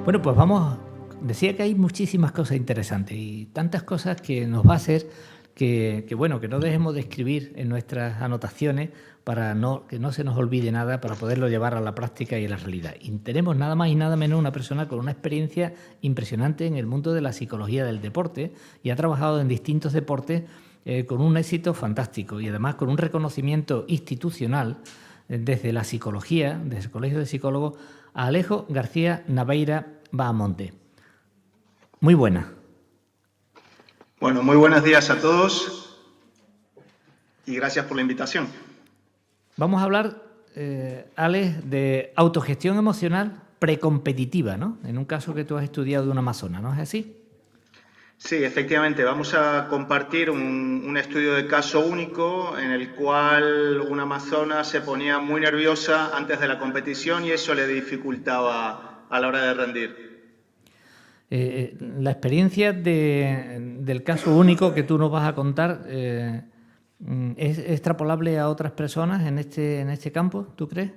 Bueno, pues vamos, decía que hay muchísimas cosas interesantes y tantas cosas que nos va a hacer bueno, que no dejemos de escribir en nuestras anotaciones para que no se nos olvide nada, para poderlo llevar a la práctica y a la realidad. Y tenemos nada más y nada menos una persona con una experiencia impresionante en el mundo de la psicología del deporte y ha trabajado en distintos deportes con un éxito fantástico y además con un reconocimiento institucional desde la psicología, desde el Colegio de Psicólogos, a Alejo García Naveira Bahamonde. Muy buena. Bueno, muy buenos días a todos y gracias por la invitación. Vamos a hablar, Alex, de autogestión emocional precompetitiva, ¿no? En un caso que tú has estudiado de una amazona, ¿no es así? Sí, efectivamente, vamos a compartir un estudio de caso único en el cual una amazona se ponía muy nerviosa antes de la competición y eso le dificultaba a la hora de rendir. La experiencia del caso único que tú nos vas a contar es extrapolable a otras personas en este campo, ¿tú crees?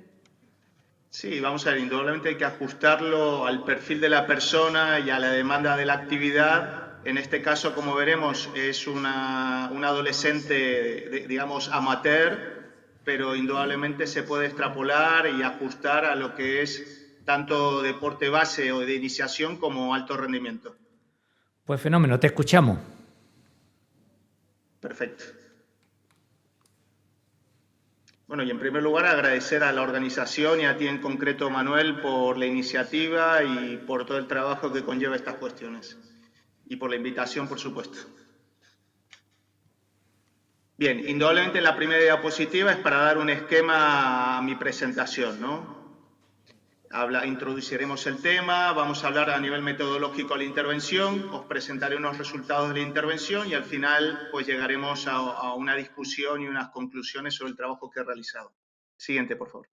Sí, vamos a ver, indudablemente hay que ajustarlo al perfil de la persona y a la demanda de la actividad. En este caso, como veremos, es una adolescente, digamos, amateur, pero indudablemente se puede extrapolar y ajustar a lo que es tanto deporte base o de iniciación como alto rendimiento. Pues fenómeno, te escuchamos. Perfecto. Bueno, y en primer lugar agradecer a la organización y a ti en concreto, Manuel, por la iniciativa y por todo el trabajo que conlleva estas cuestiones. Y por la invitación, por supuesto. Bien, indudablemente la primera diapositiva es para dar un esquema a mi presentación, ¿no? Introduciremos el tema, vamos a hablar a nivel metodológico de la intervención, os presentaré unos resultados de la intervención y al final pues llegaremos a una discusión y unas conclusiones sobre el trabajo que he realizado. Siguiente, por favor.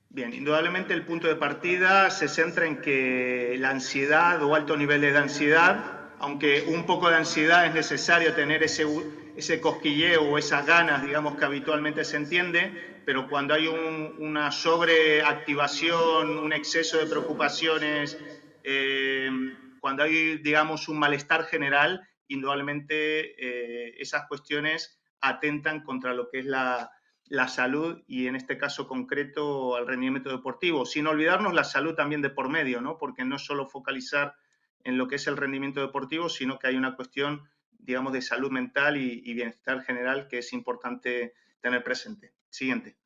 Bien, indudablemente el punto de partida se centra en que la ansiedad o altos niveles de ansiedad, aunque un poco de ansiedad es necesario tener ese cosquilleo o esas ganas, digamos, que habitualmente se entiende, pero cuando hay una sobreactivación, un exceso de preocupaciones, cuando hay, digamos, un malestar general, indudablemente esas cuestiones atentan contra lo que es la salud y en este caso concreto al rendimiento deportivo, sin olvidarnos la salud también de por medio, ¿no? Porque no es solo focalizar en lo que es el rendimiento deportivo, sino que hay una cuestión, digamos, de salud mental y bienestar general que es importante tener presente. Siguiente.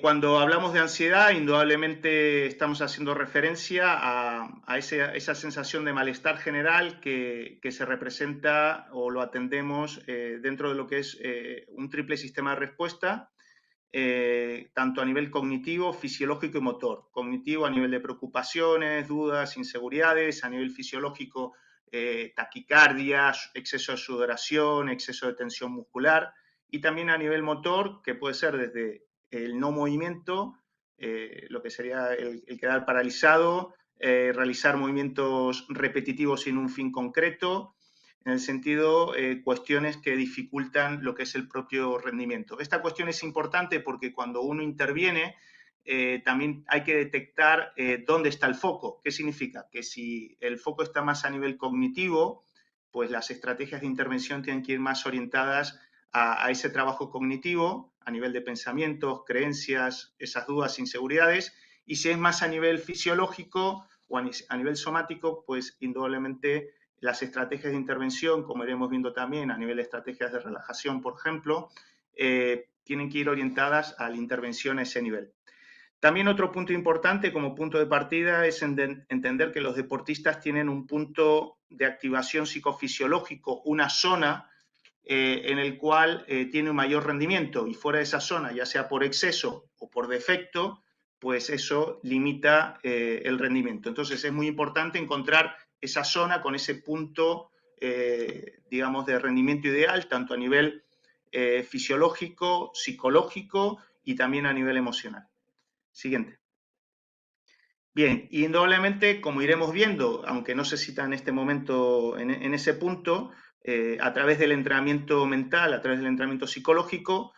Cuando hablamos de ansiedad, indudablemente estamos haciendo referencia a esa sensación de malestar general que se representa o lo atendemos dentro de lo que es un triple sistema de respuesta, tanto a nivel cognitivo, fisiológico y motor. Cognitivo a nivel de preocupaciones, dudas, inseguridades, a nivel fisiológico, taquicardia, exceso de sudoración, exceso de tensión muscular, y también a nivel motor, que puede ser desde el no movimiento, lo que sería el quedar paralizado, realizar movimientos repetitivos sin un fin concreto, en el sentido cuestiones que dificultan lo que es el propio rendimiento. Esta cuestión es importante porque cuando uno interviene, también hay que detectar dónde está el foco. ¿Qué significa? Que si el foco está más a nivel cognitivo, pues las estrategias de intervención tienen que ir más orientadas a ese trabajo cognitivo, a nivel de pensamientos, creencias, esas dudas, inseguridades, y si es más a nivel fisiológico o a nivel somático, pues indudablemente las estrategias de intervención, como iremos viendo también a nivel de estrategias de relajación, por ejemplo, tienen que ir orientadas a la intervención a ese nivel. También otro punto importante como punto de partida es entender que los deportistas tienen un punto de activación psicofisiológico, una zona en el cual tiene un mayor rendimiento y fuera de esa zona, ya sea por exceso o por defecto, pues eso limita el rendimiento. Entonces es muy importante encontrar esa zona con ese punto, digamos, de rendimiento ideal, tanto a nivel fisiológico, psicológico y también a nivel emocional. Siguiente. Bien, indudablemente, como iremos viendo, aunque no se cita en este momento en ese punto, a través del entrenamiento mental, a través del entrenamiento psicológico,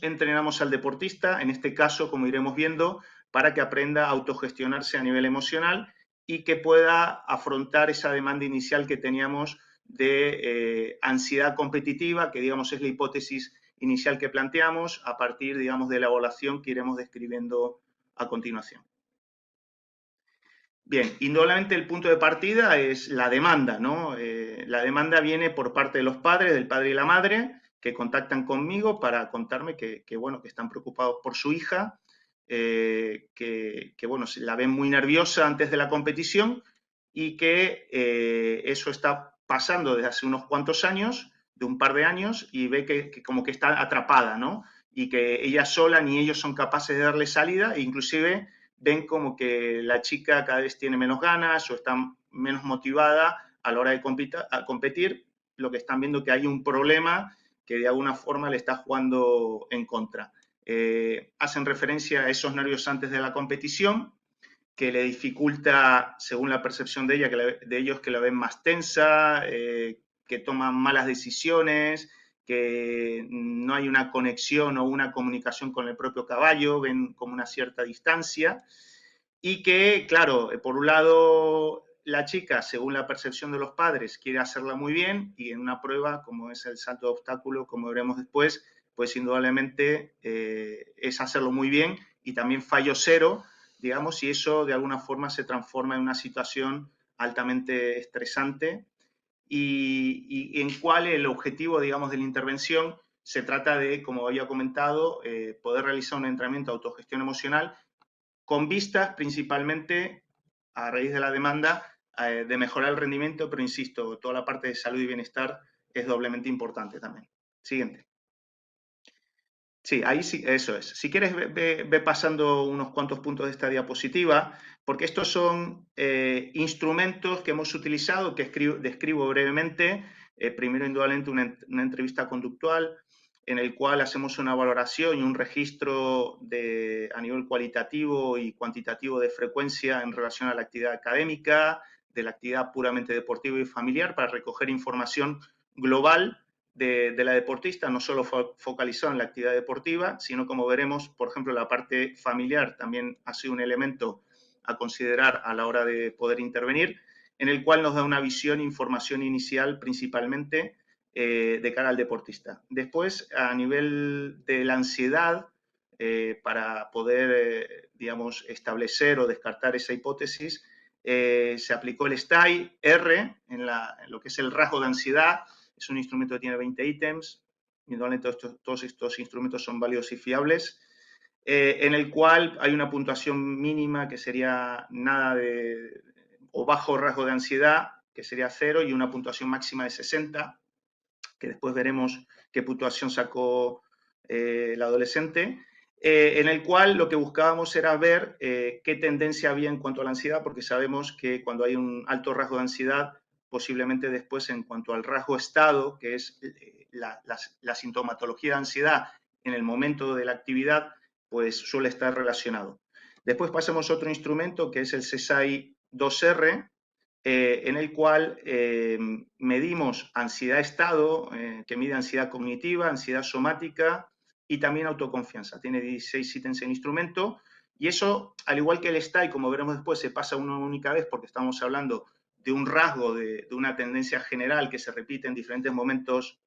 entrenamos al deportista, en este caso, como iremos viendo, para que aprenda a autogestionarse a nivel emocional y que pueda afrontar esa demanda inicial que teníamos de ansiedad competitiva, que digamos es la hipótesis inicial que planteamos, a partir, digamos, de la evaluación que iremos describiendo a continuación. Bien, indudablemente el punto de partida es la demanda, ¿no? La demanda viene por parte de los padres, del padre y la madre, que contactan conmigo para contarme bueno, que están preocupados por su hija, bueno, la ven muy nerviosa antes de la competición y que eso está pasando desde hace unos cuantos años, de un par de años, y ve que como que está atrapada, ¿no? Y que ella sola ni ellos son capaces de darle salida, e inclusive ven como que la chica cada vez tiene menos ganas o está menos motivada a la hora de competir, lo que están viendo que hay un problema que de alguna forma le está jugando en contra. Hacen referencia a esos nervios antes de la competición, que le dificulta, según la percepción de, ella, de ellos, que la ven más tensa, que toman malas decisiones, que no hay una conexión o una comunicación con el propio caballo, ven como una cierta distancia, y que, claro, por un lado, la chica, según la percepción de los padres, quiere hacerla muy bien, y en una prueba, como es el salto de obstáculo, como veremos después, pues indudablemente es hacerlo muy bien, y también fallo cero, digamos, y eso de alguna forma se transforma en una situación altamente estresante y en cual el objetivo, digamos, de la intervención se trata de, como había comentado, poder realizar un entrenamiento de autogestión emocional con vistas principalmente, a raíz de la demanda, de mejorar el rendimiento, pero insisto, toda la parte de salud y bienestar es doblemente importante también. Siguiente. Sí, ahí sí, eso es. Si quieres, ve pasando unos cuantos puntos de esta diapositiva, porque estos son instrumentos que hemos utilizado, que describo brevemente. Primero, indudablemente, una entrevista conductual, en el cual hacemos una valoración y un registro a nivel cualitativo y cuantitativo de frecuencia en relación a la actividad académica, de la actividad puramente deportiva y familiar, para recoger información global de la deportista, no solo focalizado en la actividad deportiva, sino como veremos, por ejemplo, la parte familiar también ha sido un elemento a considerar a la hora de poder intervenir, en el cual nos da una visión e información inicial principalmente de cara al deportista. Después, a nivel de la ansiedad, para poder, digamos, establecer o descartar esa hipótesis, se aplicó el STAI-R en lo que es el rasgo de ansiedad. Es un instrumento que tiene 20 ítems, y todos estos instrumentos son válidos y fiables, en el cual hay una puntuación mínima que sería nada de, o bajo rasgo de ansiedad, que sería 0, y una puntuación máxima de 60, que después veremos qué puntuación sacó el adolescente, en el cual lo que buscábamos era ver qué tendencia había en cuanto a la ansiedad, porque sabemos que cuando hay un alto rasgo de ansiedad, posiblemente después en cuanto al rasgo estado, que es la sintomatología de ansiedad en el momento de la actividad, pues suele estar relacionado. Después pasamos a otro instrumento que es el CESAI 2R, en el cual medimos ansiedad-estado, que mide ansiedad cognitiva, ansiedad somática y también autoconfianza. Tiene 16 ítems en instrumento, y eso, al igual que el STAI, como veremos después, se pasa una única vez porque estamos hablando de un rasgo, de una tendencia general que se repite en diferentes momentos,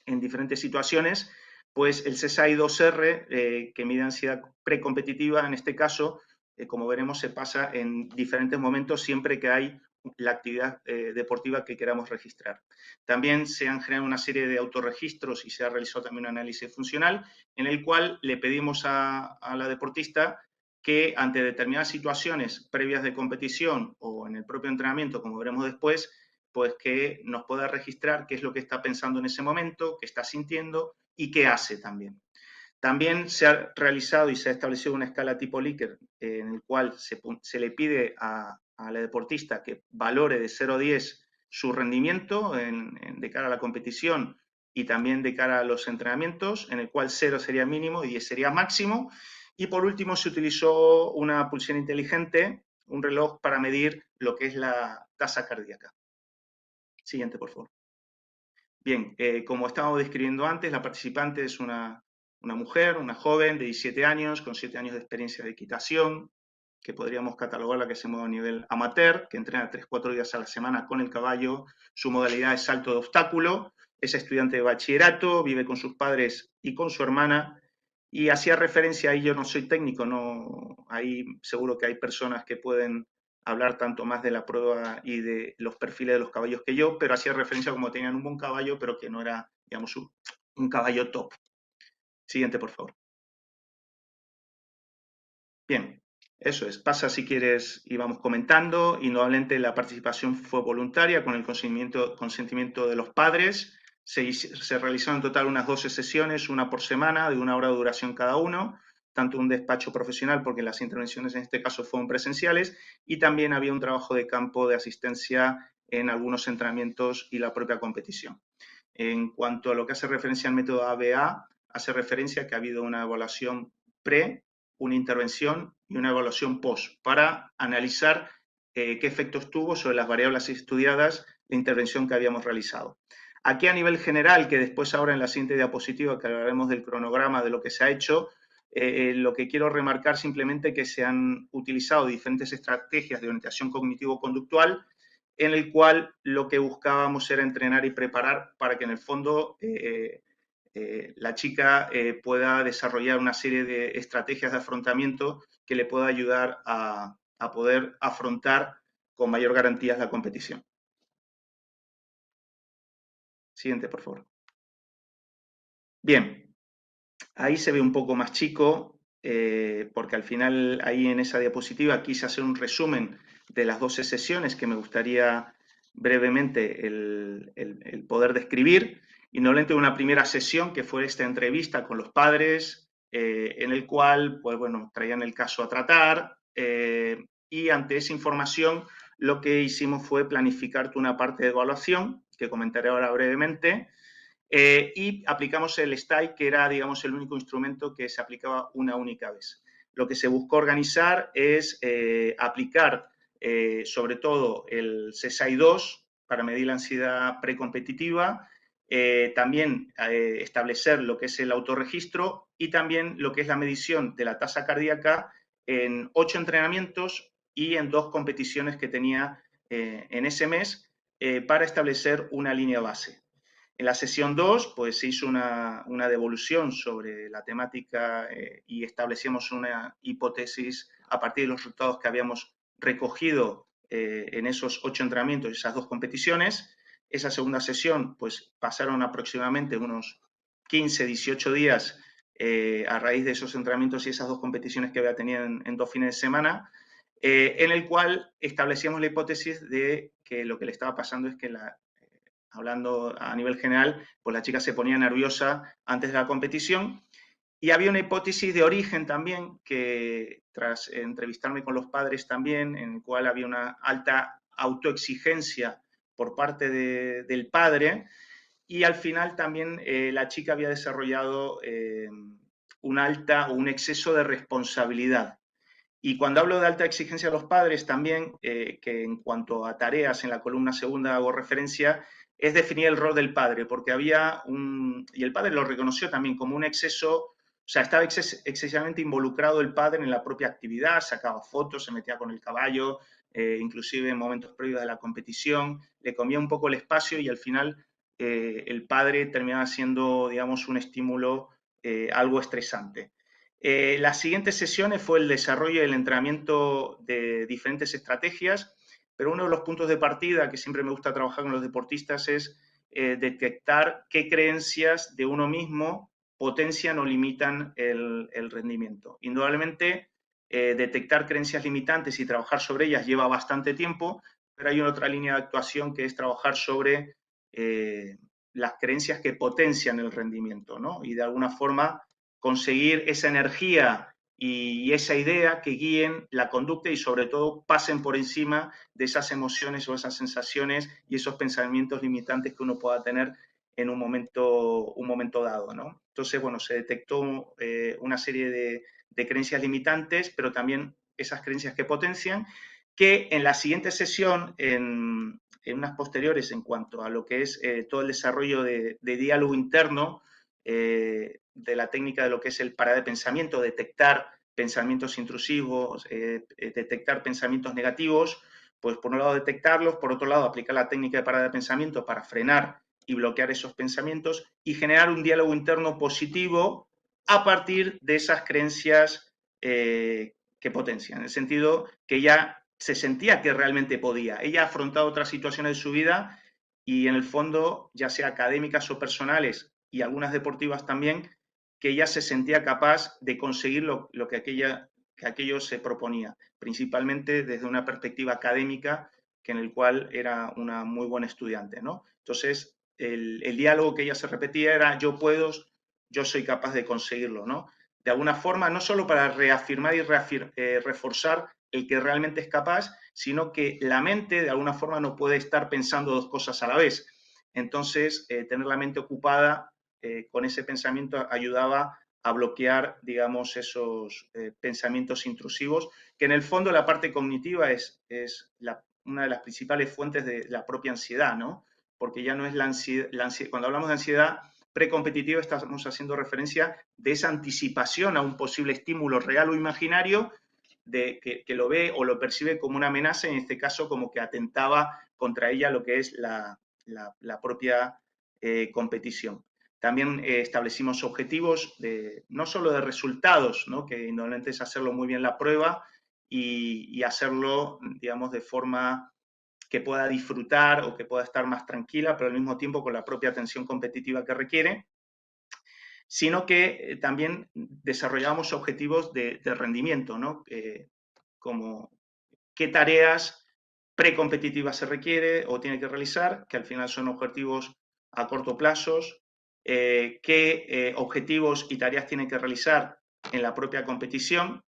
en diferentes situaciones. Pues el CESAI 2R, que mide ansiedad precompetitiva, en este caso, como veremos, se pasa en diferentes momentos siempre que hay la actividad deportiva que queramos registrar. También se han generado una serie de autorregistros y se ha realizado también un análisis funcional en el cual le pedimos a la deportista que ante determinadas situaciones previas de competición o en el propio entrenamiento, como veremos después, pues que nos pueda registrar qué es lo que está pensando en ese momento, qué está sintiendo y qué hace también. También se ha realizado y se ha establecido una escala tipo Likert, en el cual se le pide a la deportista que valore de 0 a 10 su rendimiento de cara a la competición y también de cara a los entrenamientos, en el cual 0 sería mínimo y 10 sería máximo. Y por último se utilizó una pulsera inteligente, un reloj para medir lo que es la tasa cardíaca. Siguiente, por favor. Bien, como estábamos describiendo antes, la participante es una mujer, una joven de 17 años, con 7 años de experiencia de equitación, que podríamos catalogarla que se mueve a nivel amateur, que entrena 3-4 días a la semana con el caballo. Su modalidad es salto de obstáculo, es estudiante de bachillerato, vive con sus padres y con su hermana, y hacía referencia, ahí yo no soy técnico, no, ahí seguro que hay personas que pueden hablar tanto más de la prueba y de los perfiles de los caballos que yo, pero hacía referencia como tenían un buen caballo, pero que no era, digamos, un caballo top. Siguiente, por favor. Bien, eso es. Pasa si quieres y vamos comentando. Indudablemente la participación fue voluntaria con el consentimiento de los padres. Se realizaron en total unas 12 sesiones, una por semana, de 1 hora de duración cada uno, tanto un despacho profesional, porque las intervenciones en este caso fueron presenciales, y también había un trabajo de campo de asistencia en algunos entrenamientos y la propia competición. En cuanto a lo que hace referencia al método ABA, hace referencia a que ha habido una evaluación pre, una intervención y una evaluación post para analizar qué efectos tuvo sobre las variables estudiadas la intervención que habíamos realizado. Aquí a nivel general, que después ahora en la siguiente diapositiva que hablaremos del cronograma de lo que se ha hecho, lo que quiero remarcar simplemente que se han utilizado diferentes estrategias de orientación cognitivo-conductual en el cual lo que buscábamos era entrenar y preparar para que en el fondo la chica pueda desarrollar una serie de estrategias de afrontamiento que le pueda ayudar a poder afrontar con mayor garantía la competición. Siguiente, por favor. Bien, ahí se ve un poco más chico, porque al final ahí en esa diapositiva quise hacer un resumen de las 12 sesiones que me gustaría brevemente el poder describir. Y normalmente una primera sesión que fue esta entrevista con los padres, en el cual, pues bueno, traían el caso a tratar, y ante esa información lo que hicimos fue planificar una parte de evaluación, que comentaré ahora brevemente, y aplicamos el STAI, que era, digamos, el único instrumento que se aplicaba una única vez. Lo que se buscó organizar es aplicar sobre todo el CSI-2 para medir la ansiedad precompetitiva, también establecer lo que es el autorregistro y también lo que es la medición de la tasa cardíaca en 8 entrenamientos y en 2 competiciones que tenía en ese mes para establecer una línea base. En la sesión 2, pues se hizo una devolución sobre la temática y establecimos una hipótesis a partir de los resultados que habíamos recogido en esos 8 entrenamientos y esas 2 competiciones. Esa segunda sesión, pues pasaron aproximadamente unos 15, 18 días a raíz de esos entrenamientos y esas 2 competiciones que había tenido en 2 fines de semana, en el cual establecíamos la hipótesis de que lo que le estaba pasando es que hablando a nivel general, pues la chica se ponía nerviosa antes de la competición. Y había una hipótesis de origen también, que tras entrevistarme con los padres también, en el cual había una alta autoexigencia por parte del padre, y al final también la chica había desarrollado un alta o un exceso de responsabilidad. Y cuando hablo de alta exigencia a los padres también, que en cuanto a tareas en la columna segunda hago referencia, es definir el rol del padre, porque había y el padre lo reconoció también como un exceso, o sea, estaba excesivamente involucrado el padre en la propia actividad, sacaba fotos, se metía con el caballo, inclusive en momentos previos de la competición, le comía un poco el espacio y al final el padre terminaba siendo, digamos, un estímulo algo estresante. Las siguientes sesiones fue el desarrollo y el entrenamiento de diferentes estrategias, pero uno de los puntos de partida que siempre me gusta trabajar con los deportistas es detectar qué creencias de uno mismo potencian o limitan el rendimiento. Indudablemente, detectar creencias limitantes y trabajar sobre ellas lleva bastante tiempo, pero hay otra línea de actuación que es trabajar sobre las creencias que potencian el rendimiento, ¿no? Y de alguna forma conseguir esa energía y esa idea que guíen la conducta y sobre todo pasen por encima de esas emociones o esas sensaciones y esos pensamientos limitantes que uno pueda tener en un momento dado, ¿no? Entonces, bueno, se detectó una serie de creencias limitantes, pero también esas creencias que potencian, que en la siguiente sesión, en en unas posteriores en cuanto a lo que es todo el desarrollo de diálogo interno, de la técnica de lo que es el parada de pensamiento, detectar pensamientos intrusivos, detectar pensamientos negativos, pues por un lado detectarlos, por otro lado aplicar la técnica de parada de pensamiento para frenar y bloquear esos pensamientos y generar un diálogo interno positivo a partir de esas creencias que potencian, en el sentido que ella se sentía que realmente podía. Ella ha afrontado otras situaciones de su vida y en el fondo, ya sea académicas o personales y algunas deportivas también, que ella se sentía capaz de conseguir lo que aquello se proponía, principalmente desde una perspectiva académica, que en el cual era una muy buena estudiante, ¿no? Entonces, el diálogo que ella se repetía era yo puedo, yo soy capaz de conseguirlo, ¿no? De alguna forma, no solo para reafirmar y reforzar el que realmente es capaz, sino que la mente de alguna forma no puede estar pensando dos cosas a la vez. Entonces, tener la mente ocupada con ese pensamiento ayudaba a bloquear, digamos, esos pensamientos intrusivos, que en el fondo la parte cognitiva es una de las principales fuentes de la propia ansiedad, ¿no? Porque ya no es la ansiedad, cuando hablamos de ansiedad precompetitiva estamos haciendo referencia de esa anticipación a un posible estímulo real o imaginario que lo ve o lo percibe como una amenaza, en este caso como que atentaba contra ella lo que es la propia competición. También establecimos objetivos no solo de resultados, ¿no? Que indudablemente es hacerlo muy bien la prueba y hacerlo, digamos, de forma que pueda disfrutar o que pueda estar más tranquila, pero al mismo tiempo con la propia atención competitiva que requiere, sino que también desarrollamos objetivos de rendimiento, ¿no? Como qué tareas precompetitivas se requiere o tiene que realizar, que al final son objetivos a corto plazo, qué objetivos y tareas tiene que realizar en la propia competición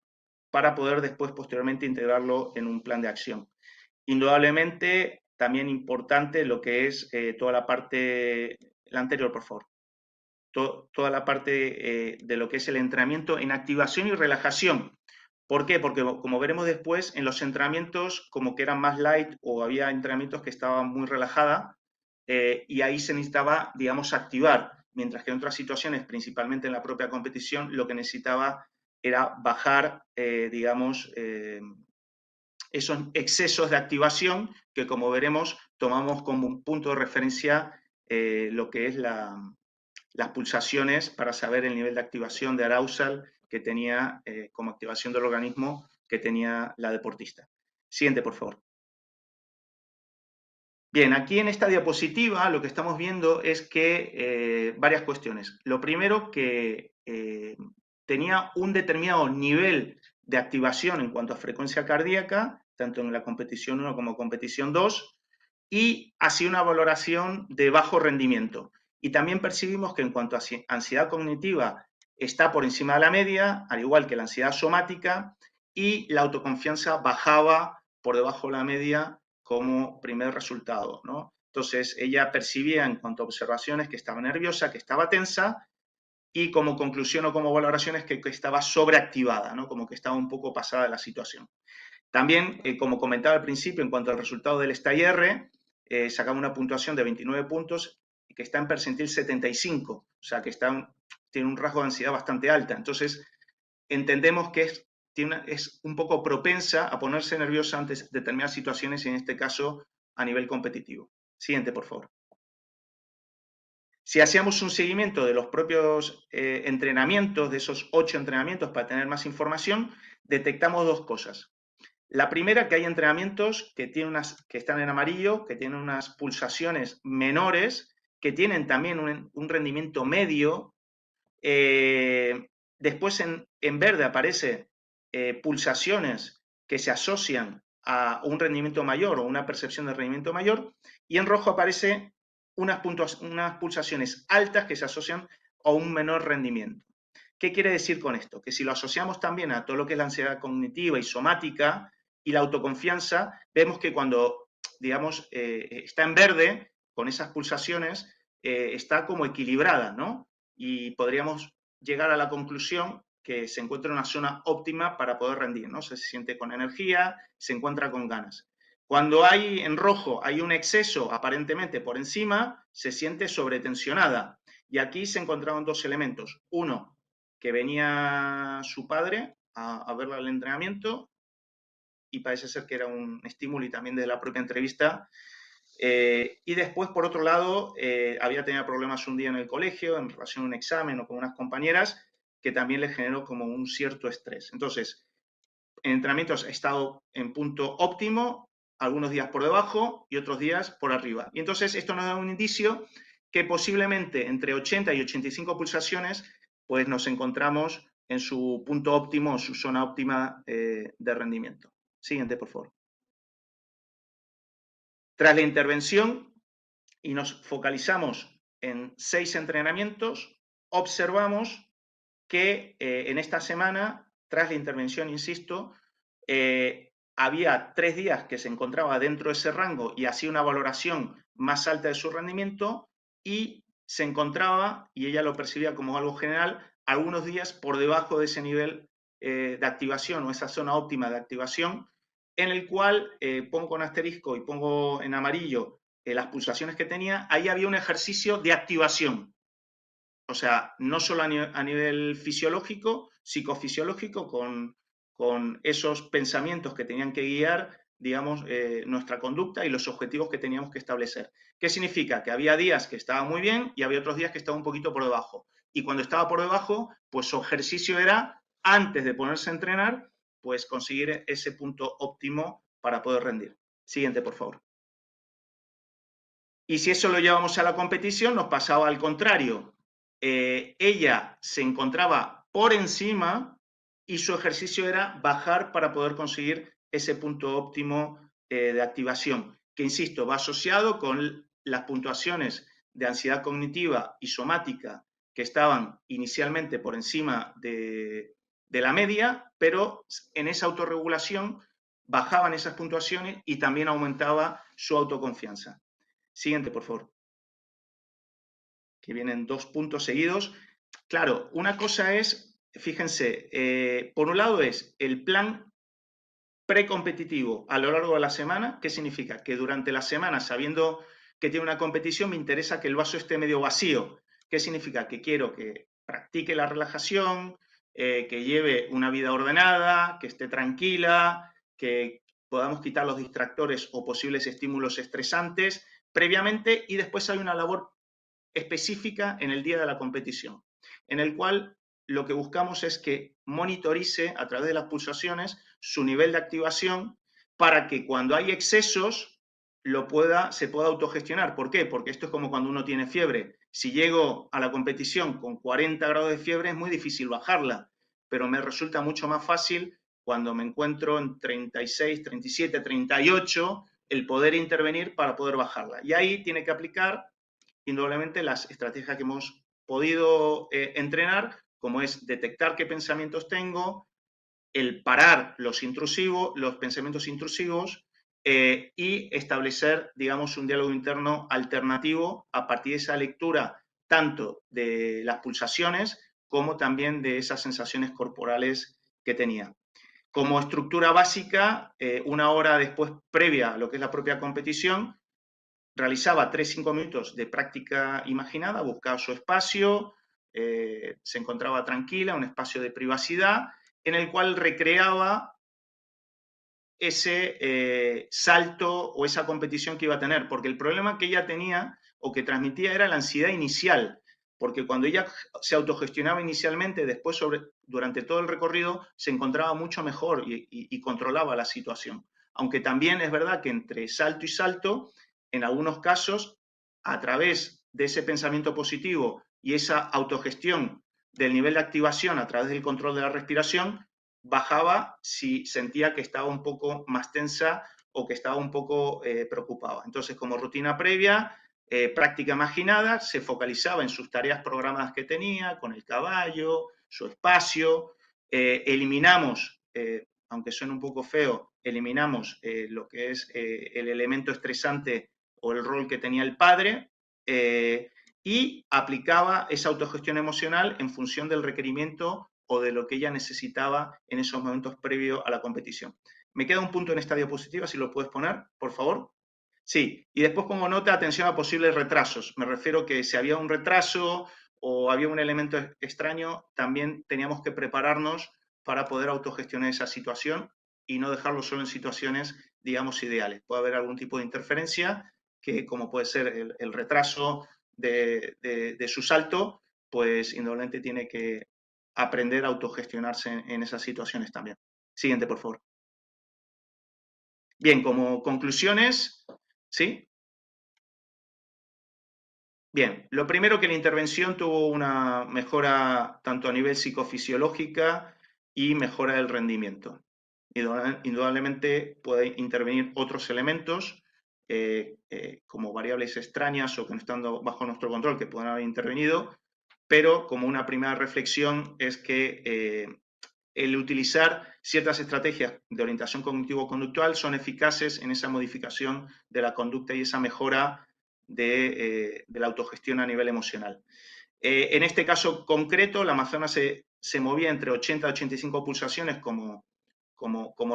para poder después, posteriormente, integrarlo en un plan de acción. Indudablemente, también importante lo que es toda la parte, la anterior, por favor, toda la parte de lo que es el entrenamiento en activación y relajación. ¿Por qué? Porque como veremos después, en los entrenamientos como que eran más light o había entrenamientos que estaban muy relajada y ahí se necesitaba, digamos, activar, mientras que en otras situaciones, principalmente en la propia competición, lo que necesitaba era bajar, digamos, esos excesos de activación que, como veremos, tomamos como un punto de referencia lo que es las pulsaciones para saber el nivel de activación de arousal que tenía como activación del organismo que tenía la deportista. Siguiente, por favor. Bien, aquí en esta diapositiva lo que estamos viendo es que varias cuestiones. Lo primero, que tenía un determinado nivel de activación en cuanto a frecuencia cardíaca, tanto en la competición 1 como competición 2, y hacía una valoración de bajo rendimiento. Y también percibimos que en cuanto a ansiedad cognitiva está por encima de la media, al igual que la ansiedad somática, y la autoconfianza bajaba por debajo de la media como primer resultado, ¿no? Entonces, ella percibía en cuanto a observaciones que estaba nerviosa, que estaba tensa, y como conclusión o como valoraciones que estaba sobreactivada, ¿no? Como que estaba un poco pasada de la situación. También, como comentaba al principio, en cuanto al resultado del STAIR, sacaba una puntuación de 29 puntos que está en percentil 75, o sea que tiene un rasgo de ansiedad bastante alta. Entonces, entendemos que es un poco propensa a ponerse nerviosa ante determinadas situaciones y en este caso a nivel competitivo. Siguiente, por favor. Si hacíamos un seguimiento de los propios entrenamientos, de esos 8 entrenamientos para tener más información, detectamos dos cosas. La primera, que hay entrenamientos que están en amarillo, que tienen unas pulsaciones menores, que tienen también un rendimiento medio. Después en verde aparece pulsaciones que se asocian a un rendimiento mayor o una percepción de rendimiento mayor, y en rojo aparece unas pulsaciones altas que se asocian a un menor rendimiento. ¿Qué quiere decir con esto? Que si lo asociamos también a todo lo que es la ansiedad cognitiva y somática y la autoconfianza, vemos que cuando, digamos, está en verde, con esas pulsaciones, está como equilibrada, ¿no? Y podríamos llegar a la conclusión que se encuentra en una zona óptima para poder rendir, ¿no? Se siente con energía, se encuentra con ganas. Cuando hay en rojo, hay un exceso aparentemente por encima, se siente sobretensionada. Y aquí se encontraban dos elementos. Uno, que venía su padre a verla al entrenamiento y parece ser que era un estímulo y también de la propia entrevista. Y después, por otro lado, había tenido problemas un día en el colegio en relación a un examen o con unas compañeras que también le generó como un cierto estrés. Entonces, en entrenamientos he estado en punto óptimo, algunos días por debajo y otros días por arriba. Y entonces esto nos da un indicio que posiblemente entre 80 y 85 pulsaciones pues nos encontramos en su punto óptimo, su zona óptima de rendimiento. Siguiente, por favor. Tras la intervención y nos focalizamos en 6 entrenamientos, observamos que en esta semana, tras la intervención, insisto, había 3 días que se encontraba dentro de ese rango y hacía una valoración más alta de su rendimiento y se encontraba, y ella lo percibía como algo general, algunos días por debajo de ese nivel de activación o esa zona óptima de activación, en el cual pongo con asterisco y pongo en amarillo las pulsaciones que tenía, ahí había un ejercicio de activación. O sea, no solo a nivel fisiológico, psicofisiológico, con esos pensamientos que tenían que guiar, digamos, nuestra conducta y los objetivos que teníamos que establecer. ¿Qué significa? Que había días que estaba muy bien y había otros días que estaba un poquito por debajo. Y cuando estaba por debajo, pues su ejercicio era, antes de ponerse a entrenar, pues conseguir ese punto óptimo para poder rendir. Siguiente, por favor. Y si eso lo llevamos a la competición, nos pasaba al contrario. Ella se encontraba por encima y su ejercicio era bajar para poder conseguir ese punto óptimo de activación, que insisto, va asociado con las puntuaciones de ansiedad cognitiva y somática que estaban inicialmente por encima de la media, pero en esa autorregulación bajaban esas puntuaciones y también aumentaba su autoconfianza. Siguiente, por favor. Que vienen 2 puntos seguidos. Claro, una cosa es, fíjense, por un lado es el plan precompetitivo a lo largo de la semana. ¿Qué significa? Que durante la semana, sabiendo que tiene una competición, me interesa que el vaso esté medio vacío. ¿Qué significa? Que quiero que practique la relajación, que lleve una vida ordenada, que esté tranquila, que podamos quitar los distractores o posibles estímulos estresantes previamente, y después hay una labor específica en el día de la competición, en el cual lo que buscamos es que monitorice a través de las pulsaciones su nivel de activación para que cuando hay excesos se pueda autogestionar. ¿Por qué? Porque esto es como cuando uno tiene fiebre. Si llego a la competición con 40 grados de fiebre es muy difícil bajarla, pero me resulta mucho más fácil cuando me encuentro en 36, 37, 38, el poder intervenir para poder bajarla. Y ahí tiene que aplicar indudablemente las estrategias que hemos podido entrenar, como es detectar qué pensamientos tengo, el parar los pensamientos intrusivos y establecer, digamos, un diálogo interno alternativo a partir de esa lectura tanto de las pulsaciones como también de esas sensaciones corporales que tenía. Como estructura básica, una hora después, previa a lo que es la propia competición, realizaba 3-5 minutos de práctica imaginada, buscaba su espacio, se encontraba tranquila, un espacio de privacidad, en el cual recreaba ese salto o esa competición que iba a tener, porque el problema que ella tenía o que transmitía era la ansiedad inicial, porque cuando ella se autogestionaba inicialmente, después durante todo el recorrido se encontraba mucho mejor y controlaba la situación. Aunque también es verdad que entre salto y salto, en algunos casos, a través de ese pensamiento positivo y esa autogestión del nivel de activación a través del control de la respiración, bajaba si sentía que estaba un poco más tensa o que estaba un poco preocupada. Entonces, como rutina previa, práctica imaginada, se focalizaba en sus tareas programadas que tenía, con el caballo, su espacio, eliminamos, aunque suene un poco feo, eliminamos lo que es el elemento estresante o el rol que tenía el padre, y aplicaba esa autogestión emocional en función del requerimiento o de lo que ella necesitaba en esos momentos previos a la competición. Me queda un punto en esta diapositiva, si lo puedes poner, por favor. Sí, y después pongo nota, atención a posibles retrasos. Me refiero que si había un retraso o había un elemento extraño, también teníamos que prepararnos para poder autogestionar esa situación y no dejarlo solo en situaciones, digamos, ideales. Puede haber algún tipo de interferencia que, como puede ser el retraso de su salto, pues indudablemente tiene que aprender a autogestionarse en esas situaciones también. Siguiente, por favor. Bien, como conclusiones, ¿sí? Bien, lo primero que la intervención tuvo una mejora tanto a nivel psicofisiológica y mejora del rendimiento. Indudablemente puede intervenir otros elementos como variables extrañas o que no están bajo nuestro control que puedan haber intervenido, pero como una primera reflexión es que el utilizar ciertas estrategias de orientación cognitivo-conductual son eficaces en esa modificación de la conducta y esa mejora de la autogestión a nivel emocional. En este caso concreto, la Amazonas se movía entre 80 y 85 pulsaciones como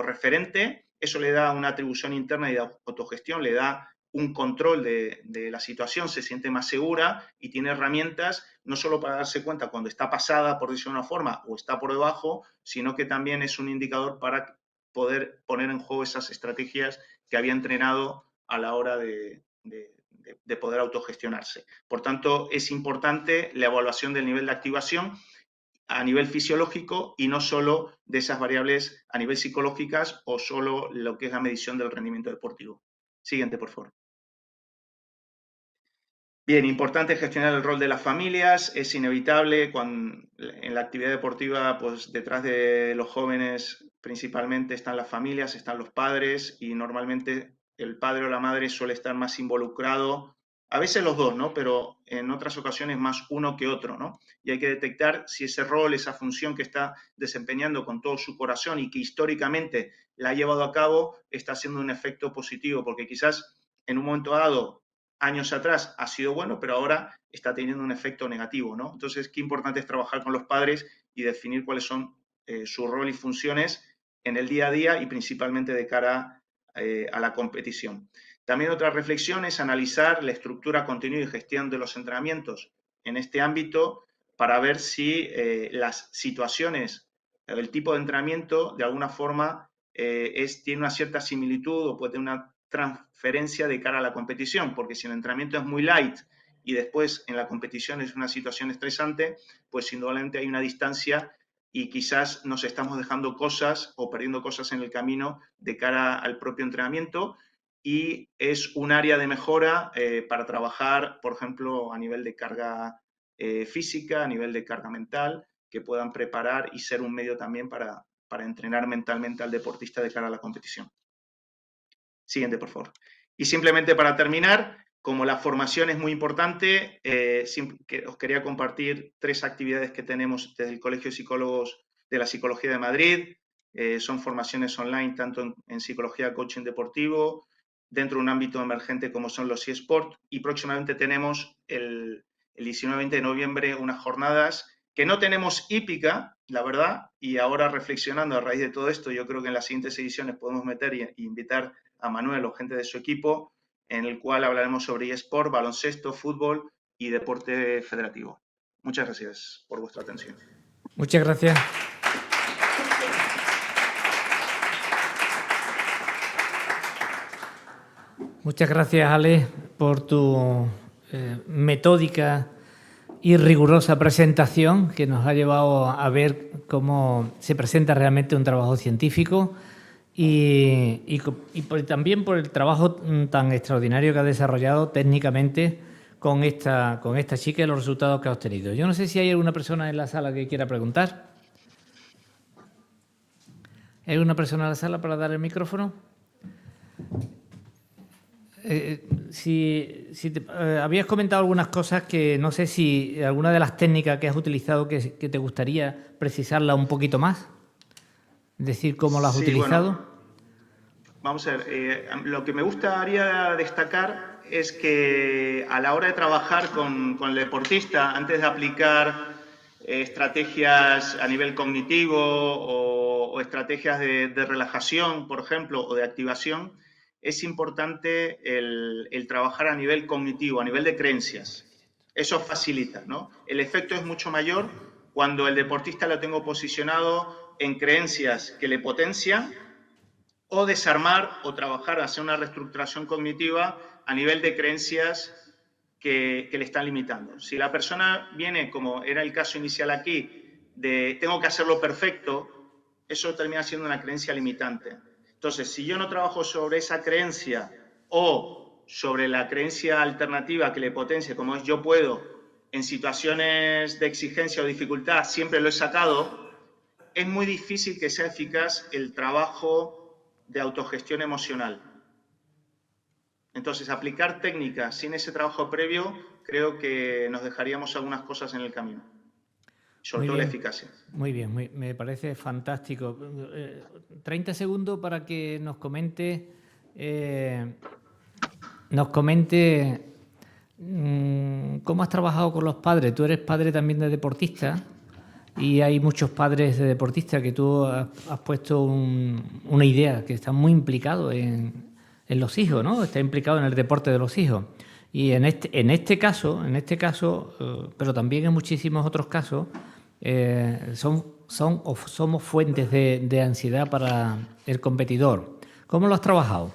referente. Eso le da una atribución interna y de autogestión, le da un control de la situación, se siente más segura y tiene herramientas no solo para darse cuenta cuando está pasada, por decirlo de una forma, o está por debajo, sino que también es un indicador para poder poner en juego esas estrategias que había entrenado a la hora de poder autogestionarse. Por tanto, es importante la evaluación del nivel de activación a nivel fisiológico y no solo de esas variables a nivel psicológicas o solo lo que es la medición del rendimiento deportivo. Siguiente, por favor. Bien, importante gestionar el rol de las familias. Es inevitable cuando en la actividad deportiva, pues detrás de los jóvenes principalmente están las familias, están los padres y normalmente el padre o la madre suele estar más involucrado, a veces los dos, ¿no? Pero en otras ocasiones más uno que otro, ¿no? Y hay que detectar si ese rol, esa función que está desempeñando con todo su corazón y que históricamente la ha llevado a cabo, está haciendo un efecto positivo, porque quizás en un momento dado años atrás ha sido bueno, pero ahora está teniendo un efecto negativo, ¿no? Entonces, qué importante es trabajar con los padres y definir cuáles son su rol y funciones en el día a día y principalmente de cara a la competición. También otra reflexión es analizar la estructura, contenido y gestión de los entrenamientos en este ámbito para ver si las situaciones, el tipo de entrenamiento, de alguna forma, tiene una cierta similitud o puede tener una transferencia de cara a la competición, porque si el entrenamiento es muy light y después en la competición es una situación estresante, pues indudablemente hay una distancia y quizás nos estamos dejando cosas o perdiendo cosas en el camino de cara al propio entrenamiento y es un área de mejora para trabajar, por ejemplo, a nivel de carga física, a nivel de carga mental, que puedan preparar y ser un medio también para entrenar mentalmente al deportista de cara a la competición. Siguiente, por favor. Y simplemente para terminar, como la formación es muy importante, os quería compartir 3 actividades que tenemos desde el Colegio de Psicólogos de la Psicología de Madrid. Son formaciones online tanto en psicología, coaching deportivo, dentro de un ámbito emergente como son los eSports, y próximamente tenemos el 19-20 de noviembre unas jornadas que no tenemos hípica, la verdad, y ahora reflexionando a raíz de todo esto, yo creo que en las siguientes ediciones podemos meter y invitar a Manuel o gente de su equipo, en el cual hablaremos sobre eSport, baloncesto, fútbol y deporte federativo. Muchas gracias por vuestra atención. Muchas gracias. Muchas gracias, Ale, por tu metódica y rigurosa presentación que nos ha llevado a ver cómo se presenta realmente un trabajo científico y también por el trabajo tan extraordinario que ha desarrollado técnicamente con esta chica y los resultados que ha obtenido. Yo no sé si hay alguna persona en la sala que quiera preguntar. ¿Hay alguna persona en la sala para dar el micrófono? Habías comentado algunas cosas que no sé si alguna de las técnicas que has utilizado que te gustaría precisarla un poquito más. Decir cómo la has utilizado. Bueno, vamos a ver, lo que me gustaría destacar es que a la hora de trabajar con el deportista, antes de aplicar estrategias a nivel cognitivo o estrategias de relajación, por ejemplo, o de activación, es importante el trabajar a nivel cognitivo, a nivel de creencias. Eso facilita, ¿no? El efecto es mucho mayor cuando el deportista lo tengo posicionado en creencias que le potencian, o desarmar o trabajar, hacer una reestructuración cognitiva a nivel de creencias que le están limitando. Si la persona viene, como era el caso inicial aquí, de tengo que hacerlo perfecto, eso termina siendo una creencia limitante. Entonces, si yo no trabajo sobre esa creencia o sobre la creencia alternativa que le potencie, como es yo puedo, en situaciones de exigencia o dificultad siempre lo he sacado, es muy difícil que sea eficaz el trabajo de autogestión emocional. Entonces, aplicar técnicas sin ese trabajo previo, creo que nos dejaríamos algunas cosas en el camino. Sobre todo la eficacia. Muy bien, me parece fantástico. 30 segundos para que nos comente cómo has trabajado con los padres. Tú eres padre también de deportistas y hay muchos padres de deportistas que tú has puesto una idea, que están muy implicados en los hijos, ¿no? Está implicado en el deporte de los hijos. Y en este caso, pero también en muchísimos otros casos, somos fuentes de ansiedad para el competidor. ¿Cómo lo has trabajado?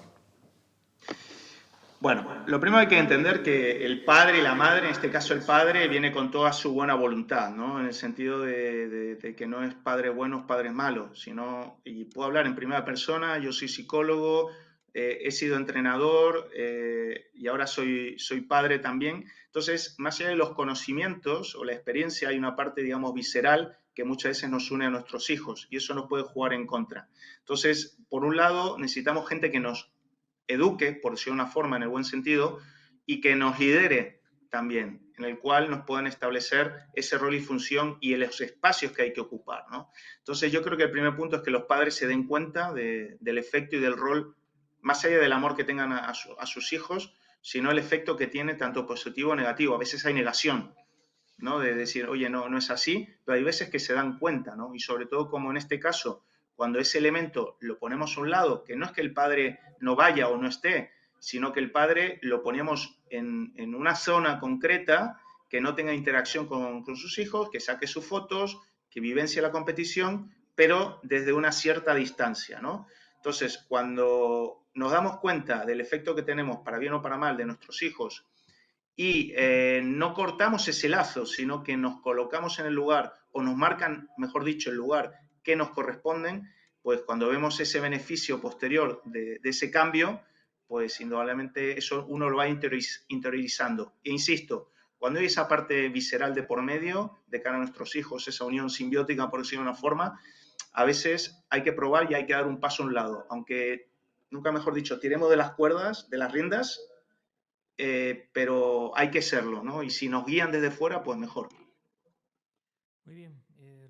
Bueno, lo primero hay que entender que el padre y la madre, en este caso el padre, viene con toda su buena voluntad, ¿no? En el sentido de que no es padre bueno, es padre malo, sino, y puedo hablar en primera persona, yo soy psicólogo, he sido entrenador y ahora soy padre también. Entonces, más allá de los conocimientos o la experiencia, hay una parte, digamos, visceral que muchas veces nos une a nuestros hijos y eso nos puede jugar en contra. Entonces, por un lado, necesitamos gente que nos eduque, por decirlo de una forma, en el buen sentido, y que nos lidere también, en el cual nos puedan establecer ese rol y función y en los espacios que hay que ocupar, ¿no? Entonces, yo creo que el primer punto es que los padres se den cuenta del efecto y del rol, más allá del amor que tengan a sus hijos, sino el efecto que tiene tanto positivo o negativo. A veces hay negación, ¿no? De decir, oye, no es así, pero hay veces que se dan cuenta, ¿no? Y sobre todo, como en este caso, cuando ese elemento lo ponemos a un lado, que no es que el padre no vaya o no esté, sino que el padre lo ponemos en una zona concreta que no tenga interacción con sus hijos, que saque sus fotos, que vivencie la competición, pero desde una cierta distancia, ¿no? Entonces, cuando nos damos cuenta del efecto que tenemos, para bien o para mal, de nuestros hijos, y no cortamos ese lazo, sino que nos colocamos en el lugar, o nos marcan, mejor dicho, el lugar que nos corresponden, pues cuando vemos ese beneficio posterior de ese cambio, pues indudablemente eso uno lo va interiorizando. E insisto, cuando hay esa parte visceral de por medio, de cara a nuestros hijos, esa unión simbiótica, por decirlo de una forma, a veces hay que probar y hay que dar un paso a un lado, aunque, nunca mejor dicho, tiremos de las cuerdas, de las riendas, pero hay que serlo, ¿no? Y si nos guían desde fuera, pues mejor. Muy bien.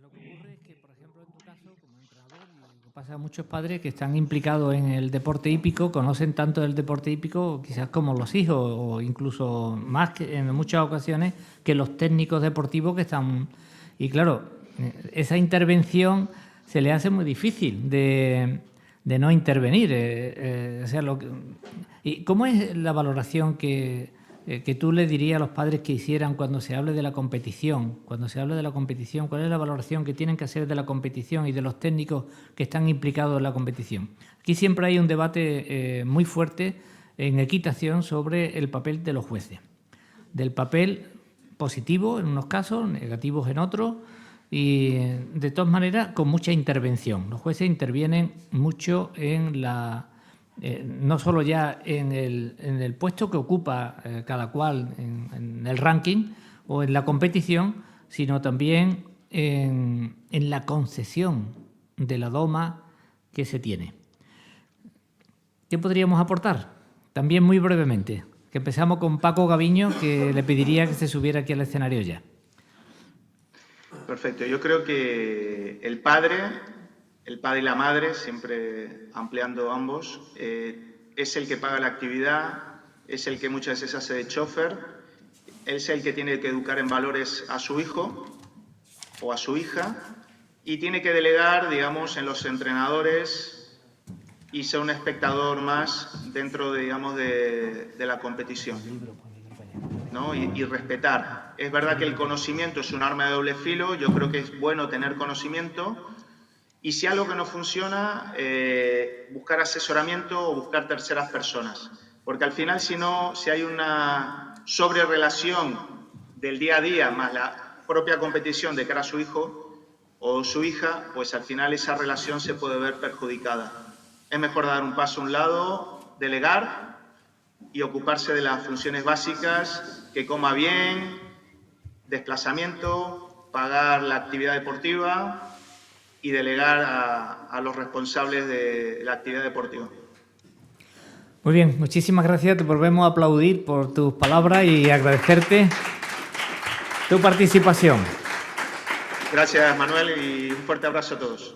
Lo que ocurre es que, por ejemplo, en tu caso, como entrenador, y lo que pasa a muchos padres que están implicados en el deporte hípico, conocen tanto el deporte hípico quizás como los hijos, o incluso más que en muchas ocasiones que los técnicos deportivos que están... Y claro, esa intervención se le hace muy difícil de no intervenir. ¿Y cómo es la valoración que tú le dirías a los padres que hicieran cuando se hable de la competición? Cuando se hable de la competición, ¿cuál es la valoración que tienen que hacer de la competición y de los técnicos que están implicados en la competición? Aquí siempre hay un debate muy fuerte en equitación sobre el papel de los jueces. Del papel positivo en unos casos, negativos en otros, y de todas maneras con mucha intervención. Los jueces intervienen mucho en no solo ya en el puesto que ocupa cada cual en el ranking o en la competición, sino también en la concesión de la doma que se tiene. ¿Qué podríamos aportar? También muy brevemente, que empezamos con Paco Gaviño, que le pediría que se subiera aquí al escenario ya. Perfecto. Yo creo que el padre y la madre, siempre ampliando ambos, es el que paga la actividad, es el que muchas veces hace de chofer, es el que tiene que educar en valores a su hijo o a su hija, y tiene que delegar, digamos, en los entrenadores y ser un espectador más dentro, digamos, de la competición, ¿no? Y respetar. Es verdad que el conocimiento es un arma de doble filo, yo creo que es bueno tener conocimiento, y si algo que no funciona, buscar asesoramiento o buscar terceras personas. Porque al final, si hay una sobrerelación del día a día más la propia competición de cara a su hijo o su hija, pues al final esa relación se puede ver perjudicada. Es mejor dar un paso a un lado, delegar y ocuparse de las funciones básicas, que coma bien, desplazamiento, pagar la actividad deportiva y delegar a los responsables de la actividad deportiva. Muy bien, muchísimas gracias. Te volvemos a aplaudir por tus palabras y agradecerte tu participación. Gracias, Manuel, y un fuerte abrazo a todos.